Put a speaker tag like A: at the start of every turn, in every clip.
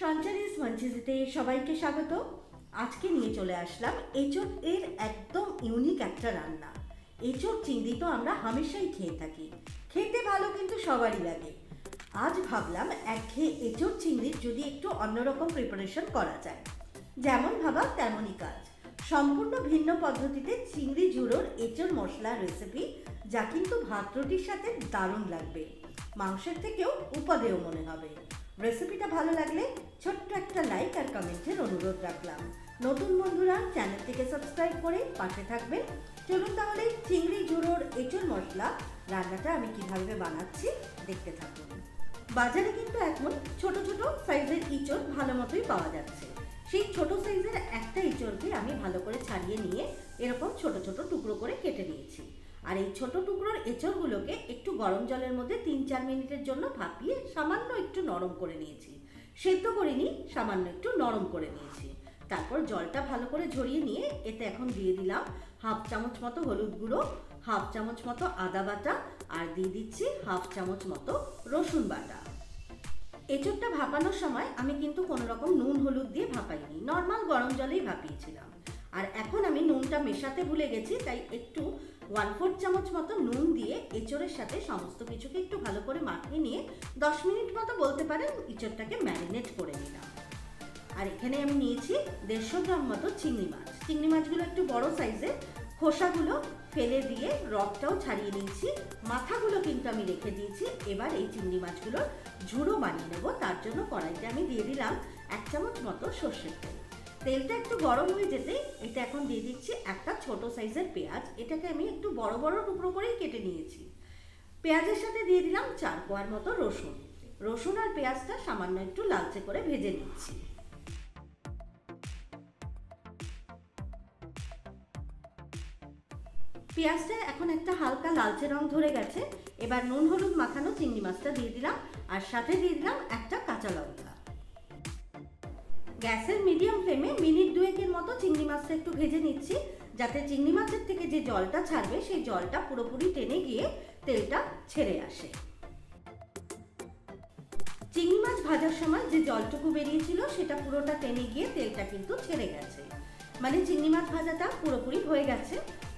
A: সঞ্চারিস মঞ্চিজিতে সবাইকে স্বাগত। আজকে নিয়ে চলে আসলাম এঁচোড় এর একদম ইউনিক একটা রান্না। এঁচোড় চিংড়ি তো আমরা হামেশাই খেয়ে থাকি, খেতে ভালো কিন্তু সবারই লাগে। আজ ভাবলাম একঘেয়ে এঁচোড় চিংড়ির যদি একটু অন্যরকম প্রিপারেশন করা যায়। যেমন ভাবা তেমনই কাজ, সম্পূর্ণ ভিন্ন পদ্ধতিতে চিংড়ি ঝুড়োর এঁচোড় মশলার রেসিপি, যা কিন্তু ভাত রুটির সাথে দারুণ লাগবে, মাংসের থেকেও উপাদেয় মনে হবে। রেসিপিটা ভালো লাগলে ছোট্ট একটা লাইক আর কমেন্টের অনুরোধ রাখলাম। নতুন বন্ধুরা চ্যানেলটিকে সাবস্ক্রাইব করে পাশে থাকবেন। চলুন তাহলে চিংড়ি ঝুড়োর এঁচোড় মশলা রান্নাটা আমি কিভাবে বানাচ্ছি দেখতে থাকুন। বাজারে কিন্তু এখন ছোট ছোট সাইজের এঁচোড় ভালো মতোই পাওয়া যাচ্ছে। সেই ছোট সাইজের একটা এঁচোড়কে আমি ভালো করে ছাড়িয়ে নিয়ে এরকম ছোট ছোট টুকরো করে কেটে নিয়েছি। আর এই ছোট টুকরোর এঁচোড়গুলোকে একটু গরম জলের মধ্যে ৩-৪ মিনিটের জন্য ভাপিয়ে সামান্য একটু নরম করে নিয়েছি। সেদ্ধ করিনি, সামান্য একটু নরম করে নিয়েছি। তারপর জলটা ভালো করে ঝরিয়ে নিয়ে এতে এখন দিয়ে দিলাম 1/2 চামচ মতো হলুদ গুঁড়ো, 1/2 চামচ মতো আদা বাটা, আর দিয়ে দিচ্ছি 1/2 চামচ মতো রসুন বাটা। এঁচোড়টা ভাপানোর সময় আমি কিন্তু কোনো রকম নুন হলুদ দিয়ে ভাপাইনি, নর্মাল গরম জলেই ভাপিয়েছিলাম। আর এখন আমি নুনটা মেশাতে ভুলে গেছি, তাই একটু 1/4 চামচ মতো নুন দিয়ে এঁচোড়ের সাথে সমস্ত কিছুকে একটু ভালো করে মাখিয়ে নিয়ে 10 মিনিট মতো বলতে পারেন এঁচোড়টাকে ম্যারিনেট করে নিলাম। আর এখানে আমি নিয়েছি 150 গ্রাম মতো চিংড়ি মাছ। চিংড়ি মাছগুলো একটু বড় সাইজের, খোসাগুলো ফেলে দিয়ে রগটাও ছাড়িয়ে নিয়েছি, মাথাগুলো কিন্তু আমি রেখে দিয়েছি। এবার এই চিংড়ি মাছগুলোর ঝুড়ো বানিয়ে নেব। তার জন্য কড়াইতে আমি দিয়ে দিলাম 1 চামচ মতো সর্ষের তেল। তেলটা একটু গরম হয়ে যেতে এটা এখন দিয়ে দিচ্ছি একটা ছোট সাইজের পেঁয়াজ। এটাকে আমি একটু বড় বড় টুকরো করেই কেটে নিয়েছি। পেঁয়াজের সাথে দিয়ে দিলাম 4 কোয়ার মতো রসুন। রসুন আর পেঁয়াজটা সামান্য একটু লালচে করে ভেজে নিচ্ছি। পেঁয়াজটা এখন একটা হালকা লালচে রং ধরে গেছে। এবার নুন হলুদ মাখানো চিংড়ি মাছটা দিয়ে দিলাম, আর সাথে দিয়ে দিলাম একটা কাঁচা লঙ্কা। গ্যাসের মিডিয়াম ফ্লেমে মিনিট 2-এর মতো চিংড়ি মাছটা একটু ভেজে নিচ্ছি, যাতে চিংড়ি মাছের থেকে যে জলটা ছাড়বে সেই জলটা পুরোপুরি টেনে গিয়ে তেলটা ছেড়ে আসে। চিংড়ি মাছ ভাজার সময় যে জলটুকু বেরিয়েছিল সেটা পুরোটা টেনে গিয়ে তেলটা কিন্তু ছেড়ে গেছে, মানে চিংড়ি মাছ ভাজাটা পুরোপুরি হয়ে গেছে।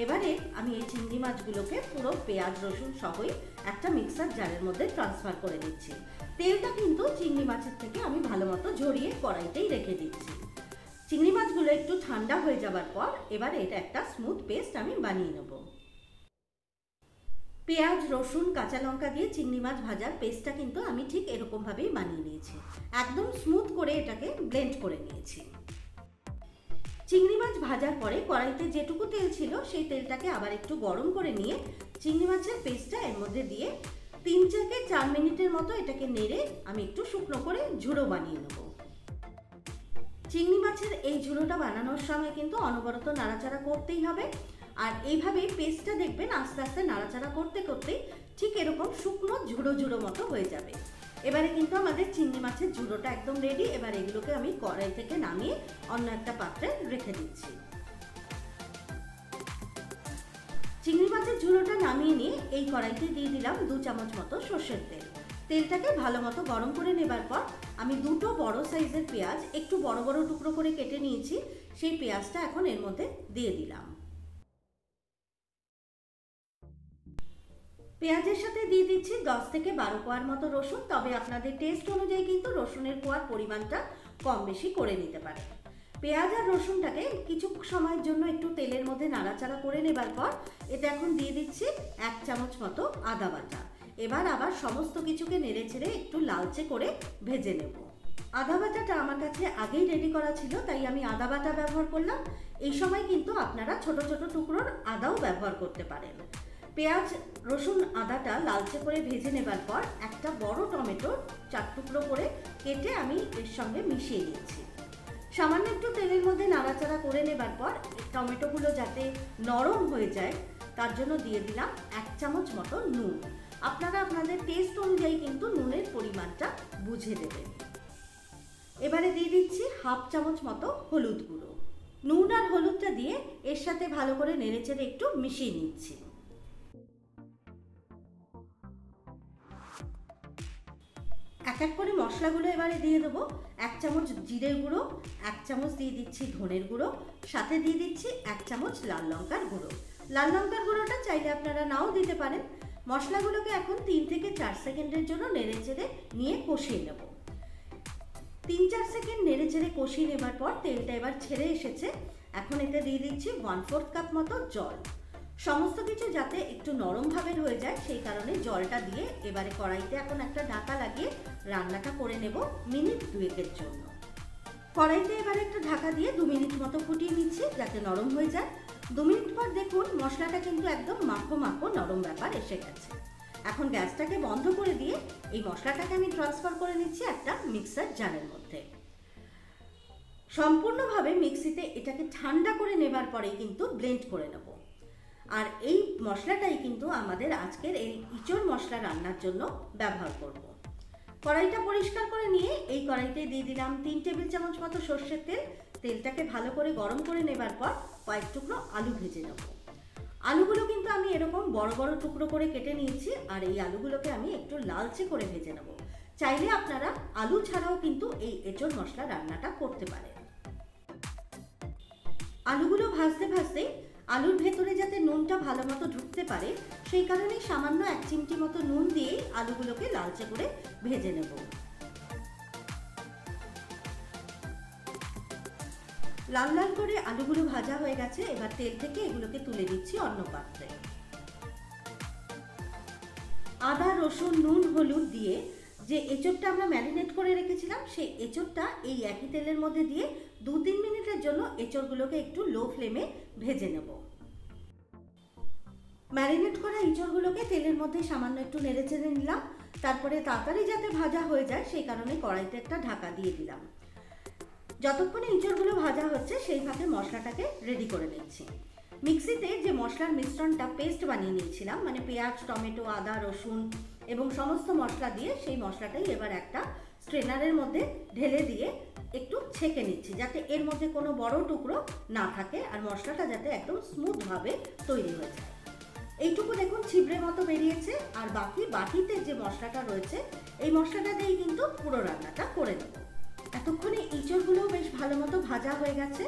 A: এবারে আমি এই চিংড়ি মাছগুলোকে পুরো পেঁয়াজ রসুন সহই একটা মিক্সার জারের মধ্যে ট্রান্সফার করে দিচ্ছি। তেলটা কিন্তু চিংড়ি মাছের থেকে আমি ভালো মতো ঝরিয়ে কড়াইতেই রেখে দিচ্ছি। চিংড়ি মাছগুলো একটু ঠান্ডা হয়ে যাবার পর এবারে এটা একটা স্মুথ পেস্ট আমি বানিয়ে নেব। পেঁয়াজ রসুন কাঁচা লঙ্কা দিয়ে চিংড়ি মাছ ভাজার পেস্টটা কিন্তু আমি ঠিক এরকমভাবেই বানিয়ে নিয়েছি। একদম স্মুথ করে এটাকে ব্লেন্ড করে নিয়েছি। চিংড়ি মাছ ভাজার পরে কড়াইতে যেটুকু তেল ছিল সেই তেলটাকে আবার একটু গরম করে নিয়ে চিংড়ি মাছের পেস্টটা এর মধ্যে দিয়ে 3-4 মিনিটের মতো এটাকে নেড়ে আমি একটু শুকনো করে ঝুড়ো বানিয়ে নেব। চিংড়ি মাছের এই ঝুড়োটা বানানোর সময় কিন্তু অনবরত নাড়াচাড়া করতেই হবে। আর এইভাবে পেস্টটা দেখবেন আস্তে আস্তে নাড়াচাড়া করতে করতে ঠিক এরকম শুকনো ঝুড়ো ঝুড়ো মতো হয়ে যাবে। এবারে কিন্তু আমাদের চিংড়ি মাছের ঝুড়োটা একদম রেডি। এবার এগুলোকে আমি কড়াই থেকে নামিয়ে অন্য একটা পাত্রে রেখে দিচ্ছি। চিংড়ি মাছের ঝুড়োটা নামিয়ে নিয়ে এই কড়াইতে দিয়ে দিলাম 2 চামচ মতো সর্ষের তেল। তেলটাকে ভালো মতো গরম করে নেবার পর আমি দুটো বড় সাইজের পেঁয়াজ একটু বড় বড় টুকরো করে কেটে নিয়েছি, সেই পেঁয়াজটা এখন এর মধ্যে দিয়ে দিলাম। পেঁয়াজের সাথে দিয়ে দিচ্ছি 10-12 কোয়ার মতো রসুন, তবে আপনাদের টেস্ট অনুযায়ী কিন্তু রসুনের কোয়ার পরিমাণটা কম বেশি করে নিতে পারেন। পেঁয়াজ আর রসুনটাকে কিছু সময়ের জন্য একটু তেলের মধ্যে নাড়াচাড়া করে নেবার পর এতে এখন দিয়ে দিচ্ছি 1 চামচ মতো আদা বাটা। এবার আবার সমস্ত কিছুকে নেড়ে ছেড়ে একটু লালচে করে ভেজে নেব। আদা বাটাটা আমার কাছে আগেই রেডি করা ছিল, তাই আমি আদা বাটা ব্যবহার করলাম। এই সময় কিন্তু আপনারা ছোট ছোট টুকরোর আদাও ব্যবহার করতে পারেন। পেঁয়াজ রসুন আদাটা লালচে করে ভেজে নেবার পর একটা বড় টমেটো 4 টুকরো করে কেটে আমি এর সঙ্গে মিশিয়ে নিচ্ছি। সামান্য একটু তেলের মধ্যে নাড়াচাড়া করে নেবার পর টমেটোগুলো যাতে নরম হয়ে যায় তার জন্য দিয়ে দিলাম 1 চামচ মতো নুন। আপনারা আপনাদের টেস্ট অনুযায়ী কিন্তু নুনের পরিমাণটা বুঝে দেবেন। এবারে দিয়ে দিচ্ছি 1/2 চামচ মতো হলুদ গুঁড়ো। নুন আর হলুদটা দিয়ে এর সাথে ভালো করে নেড়েচেড়ে একটু মিশিয়ে নিচ্ছি। এক এক করে মশলাগুলো এবারে দিয়ে দেবো। 1 চামচ জিরের গুঁড়ো, 1 চামচ দিয়ে দিচ্ছি ধনের গুঁড়ো, সাথে দিয়ে দিচ্ছি 1 চামচ লাল লঙ্কার গুঁড়ো। লাল লঙ্কার গুঁড়োটা চাইলে আপনারা নাও দিতে পারেন। মশলাগুলোকে এখন 3 থেকে 4 সেকেন্ডের জন্য নেড়েচেড়ে নিয়ে কষিয়ে নেব। 3-4 সেকেন্ড নেড়েচেড়ে কষিয়ে নেবার পর তেলটা এবার ছেড়ে এসেছে। এখন এতে দিয়ে দিচ্ছি 1/4 কাপ মতো জল। সমস্ত কিছু যাতে একটু নরম ভাবের হয়ে যায় সেই কারণে জলটা দিয়ে এবারে কড়াইতে এখন একটা ঢাকা লাগিয়ে রান্নাটা করে নেব মিনিট 2-এর জন্য। কড়াইতে এবারে একটা ঢাকা দিয়ে 2 মিনিট মতো ফুটিয়ে নিচ্ছি যাতে নরম হয়ে যায়। 2 মিনিট পর দেখুন মশলাটা কিন্তু একদম মাখো মাখো নরম ব্যাপার এসে গেছে। এখন গ্যাসটাকে বন্ধ করে দিয়ে এই মশলাটাকে আমি ট্রান্সফার করে নিচ্ছি একটা মিক্সার জারের মধ্যে। সম্পূর্ণভাবে মিক্সিতে এটাকে ঠান্ডা করে নেবার পরেই কিন্তু ব্লেন্ড করে নেব। আর এই মশলাটাই কিন্তু আমাদের আজকের এই ইঁচড় মশলা রান্নার জন্য ব্যবহার করব। কড়াইটা পরিষ্কার করে নিয়ে এই কড়াইতে দিয়ে দিলাম 3 টেবিল চামচ মতো সর্ষের তেল। তেলটাকে ভালো করে গরম করে নেবার পর কয়েক টুকরো আলু ভেজে নেব। আলুগুলো কিন্তু আমি এরকম বড় বড় টুকরো করে কেটে নিয়েছি আর এই আলুগুলোকে আমি একটু লালচে করে ভেজে নেব। চাইলে আপনারা আলু ছাড়াও কিন্তু এই এঁচড় মশলা রান্নাটা করতে পারেন। আলুগুলো ভাজতে ভাজতে আলুর ভেতরে যাতে নুনটা ভালো মতো ঢুকতে পারে সেই কারণে সামান্য 1 চিমটি মতো নুন দিয়ে আলুগুলোকে লালচে করে ভেজে নেব। লাল লাল করে আলুগুলো ভাজা হয়ে গেছে। এবার তেল থেকে এগুলোকে তুলে দিচ্ছি অন্য পাত্রে। আদা, রসুন, নুন, হলুদ দিয়ে যে এঁচড়টা আমরা ম্যারিনেট করে রেখেছিলাম সেই এঁচড়টা এই একই তেলের মধ্যে দিয়ে 2-3 মিনিটের জন্য এঁচড়গুলোকে একটু লো ফ্লেমে ভেজে নেব। ম্যারিনেট করা এঁচড়গুলোকে তেলের মধ্যে সামান্য একটু নেড়েচেড়ে নিলাম। তারপরে তাড়াতাড়ি যাতে ভাজা হয়ে যায় সেই কারণে কড়াইতে একটা ঢাকা দিয়ে দিলাম। যতক্ষণে এঁচড়গুলো ভাজা হচ্ছে সেই ফাঁকে মশলাটাকে রেডি করে নিচ্ছি। মিক্সিতে যে মশলার মিশ্রণটা পেস্ট বানিয়ে নিয়েছিলাম, মানে পেঁয়াজ, টমেটো, আদা, রসুন এবং সমস্ত মশলা দিয়ে সেই মশলাটাই এবার একটা স্ট্রেনারের মধ্যে ঢেলে দিয়ে একটু ছেঁকে নিচ্ছি যাতে এর মধ্যে কোনো বড় টুকরো না থাকে আর মশলাটা যাতে একদম স্মুথভাবে তৈরি হয়ে যায়। এইটুকু দেখুন ছিবড়ে মতো বেরিয়েছে। আর বাকি বাটিতে যে মশলাটা রয়েছে এই মশলাটা দিয়েই কিন্তু পুরো রান্নাটা করে নেব। এতক্ষণে এঁচড়গুলো বেশ ভালো মতো ভাজা হয়ে গেছে।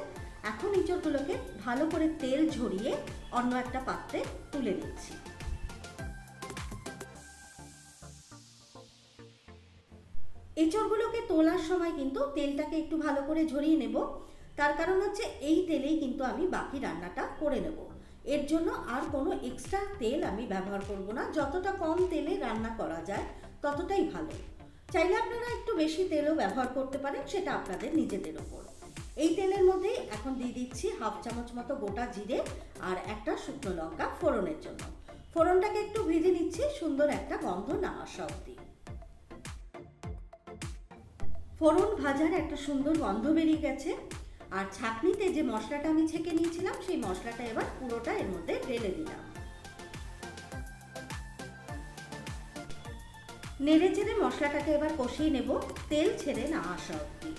A: এখন এঁচড়গুলোকে ভালো করে তেল ঝরিয়ে অন্য একটা পাত্রে তুলে দিচ্ছি। এঁচড়গুলোকে তোলার সময় কিন্তু তেলটাকে একটু ভালো করে ঝরিয়ে নেব। তার কারণ হচ্ছে এই তেলেই কিন্তু আমি বাকি রান্নাটা করে নেব। এর জন্য আর কোনো এক্সট্রা তেল আমি ব্যবহার করব না। যতটা কম তেলে রান্না করা যায় ততটাই ভালো। চাইলে আপনারা একটু বেশি তেলও ব্যবহার করতে পারেন, সেটা আপনাদের নিজেদের ওপর। এই তেলের মধ্যে এখন দিয়ে দিচ্ছি 1/2 চামচ মতো গোটা জিরে আর একটা শুকনো লঙ্কা ফোড়নের জন্য। ফোড়নটাকে একটু ভেজে নিচ্ছি সুন্দর একটা গন্ধ না আসা অবধি। ফোড়ন ভাজার একটা সুন্দর গন্ধ বেরিয়ে গেছে। আর ছাঁকনিতে যে মশলাটা আমি ছেঁকে নিয়েছিলাম সেই মশলাটা এবার পুরোটা এর মধ্যে ঢেলে দিলাম। নেড়ে চেড়ে মশলাটাকে এবার কষিয়ে নেব তেল ছেড়ে না আসা অবধি।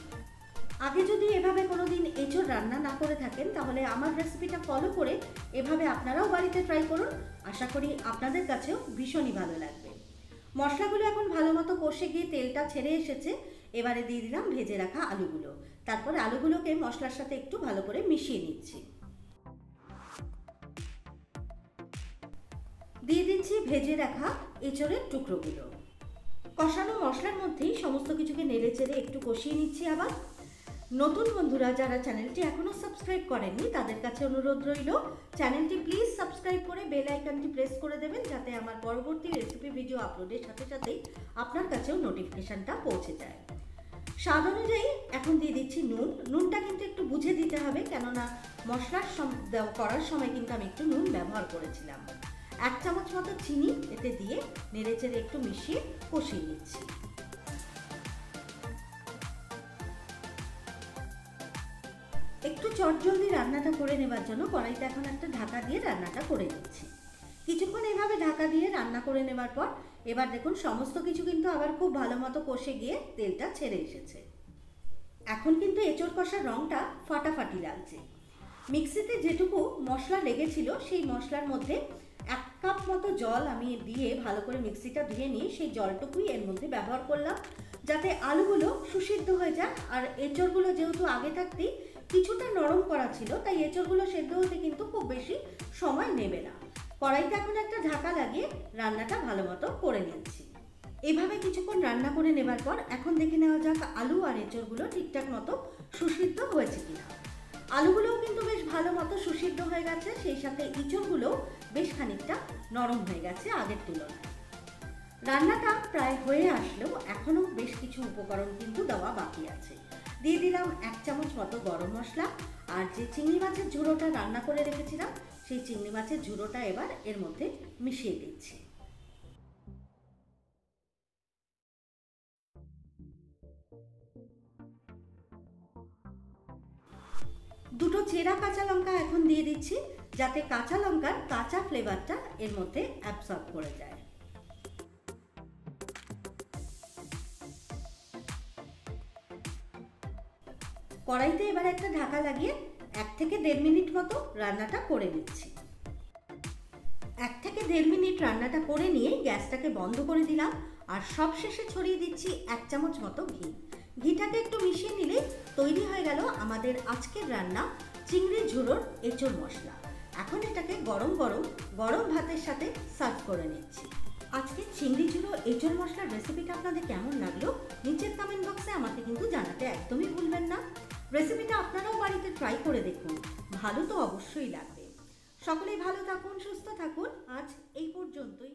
A: আগে যদি এভাবে কোনোদিন এঁচড় রান্না না করে থাকেন তাহলে আমার রেসিপিটা ফলো করে এভাবে আপনারাও বাড়িতে ট্রাই করুন। আশা করি আপনাদের কাছেও ভীষণই ভালো লাগবে। মশলাগুলো এখন ভালো মতো কষে গিয়ে তেলটা ছেড়ে এসেছে। এবারে দিয়ে দিলাম ভেজে রাখা আলুগুলো। তারপরে আলুগুলোকে মশলার সাথে একটু ভালো করে মিশিয়ে নিচ্ছি। দিয়ে দিচ্ছি ভেজে রাখা এঁচড়ের টুকরোগুলো। কষানো মশলার মধ্যেই সমস্ত কিছুকে নেড়ে চেড়ে একটু কষিয়ে নিচ্ছি। আবার নতুন বন্ধুরা যারা চ্যানেলটি এখনো সাবস্ক্রাইব করেননি তাদের কাছে অনুরোধ রইল চ্যানেলটি প্লিজ সাবস্ক্রাইব করে বেল আইকনটি প্রেস করে দেবেন যাতে আমার পরবর্তী রেসিপি ভিডিও আপলোডের সাথে সাথেই আপনার কাছেও নোটিফিকেশনটা পৌঁছে যায়। স্বাদ অনুযায়ী এখন দিয়ে দিচ্ছি নুন। নুনটা কিন্তু একটু বুঝে দিতে হবে, কেননা মশলার করার সময় কিন্তু আমি একটু নুন ব্যবহার করেছিলাম। 1 চামচ মতো চিনি এতে দিয়ে নেড়ে চেড়ে একটু মিশিয়ে কষিয়ে নিচ্ছি। একটু চটজলদি রান্নাটা করে নেবার জন্য কড়াইতে এখন একটা ঢাকা দিয়ে রান্নাটা করে নিচ্ছি। কিছুক্ষণ এভাবে ঢাকা দিয়ে রান্না করে নেবার পর এবার দেখুন সমস্ত কিছু কিন্তু আবার খুব ভালো মতো কষে গিয়ে তেলটা ছেড়ে এসেছে। এখন কিন্তু এঁচড় কষার রংটা ফাটাফাটি লাগছে। মিক্সিতে যেটুকু মশলা লেগেছিল সেই মশলার মধ্যে 1 কাপ মতো জল আমি দিয়ে ভালো করে মিক্সিটা ধুয়ে নিয়ে সেই জলটুকুই এর মধ্যে ব্যবহার করলাম, যাতে আলুগুলো সুসিদ্ধ হয়ে যায়। আর এঁচড়গুলো যেহেতু আগে থাকতেই কিছুটা নরম করা ছিল, তাই এঁচড়গুলো সেদ্ধ হতে কিন্তু খুব বেশি সময় নেবে না। কড়াইতে এখন একটা ঢাকা লাগিয়ে রান্নাটা ভালো মতো করে নিচ্ছি। এভাবে কিছুক্ষণ রান্না করে নেবার পর এখন দেখে নেওয়া যাক আলু আর এঁচড়গুলো ঠিকঠাক মতো সুসিদ্ধ হয়েছে কিনা। আলুগুলোও কিন্তু বেশ ভালো মতো সুসিদ্ধ হয়ে গেছে, সেই সাথে এঁচড়গুলোও বেশ খানিকটা নরম হয়ে গেছে আগের তুলনায়। রান্নাটা প্রায় হয়ে আসলেও এখনও বেশ কিছু উপকরণ কিন্তু দেওয়া বাকি আছে। দিয়ে দিলাম 1 চামচ মতো গরম মশলা, আর যে চিংড়ি মাছের ঝুড়োটা রান্না করে রেখেছিলাম সেই চিংড়ি মাছের ঝুড়োটা এবার এর মধ্যে মিশিয়ে দিচ্ছি। দুটো চেরা কাঁচা লঙ্কা এখন দিয়ে দিচ্ছি, যাতে কাঁচা লঙ্কার কাঁচা ফ্লেভারটা এর মধ্যে অ্যাবসর্ব করে যায়। কড়াইতে এবার একটা ঢাকা লাগিয়ে 1 থেকে 1.5 মিনিট মতো রান্নাটা করে নিচ্ছি। 1 থেকে 1.5 মিনিট রান্নাটা করে নিয়ে গ্যাসটাকে বন্ধ করে দিলাম, আর সবশেষে ছড়িয়ে দিচ্ছি 1 চামচ মতো ঘি। ঘিটাকে একটু মিশিয়ে নিলে তৈরি হয়ে গেল আমাদের আজকের রান্না চিংড়ি ঝুড়োর এঁচড় মশলা। এখন এটাকে গরম গরম ভাতের সাথে সার্ভ করে নিচ্ছি। আজকে চিংড়ি ঝুড়ো এঁচড় মশলার রেসিপিটা আপনাদের কেমন লাগলো নিচের কমেন্ট বক্সে আমাকে কিন্তু জানাতে একদমই ভুলবেন না। রেসিপিটা আপনারাও বাড়িতে ট্রাই করে দেখুন, ভালো তো অবশ্যই লাগবে। সকলেই ভালো থাকুন, সুস্থ থাকুন। আজ এই পর্যন্তই।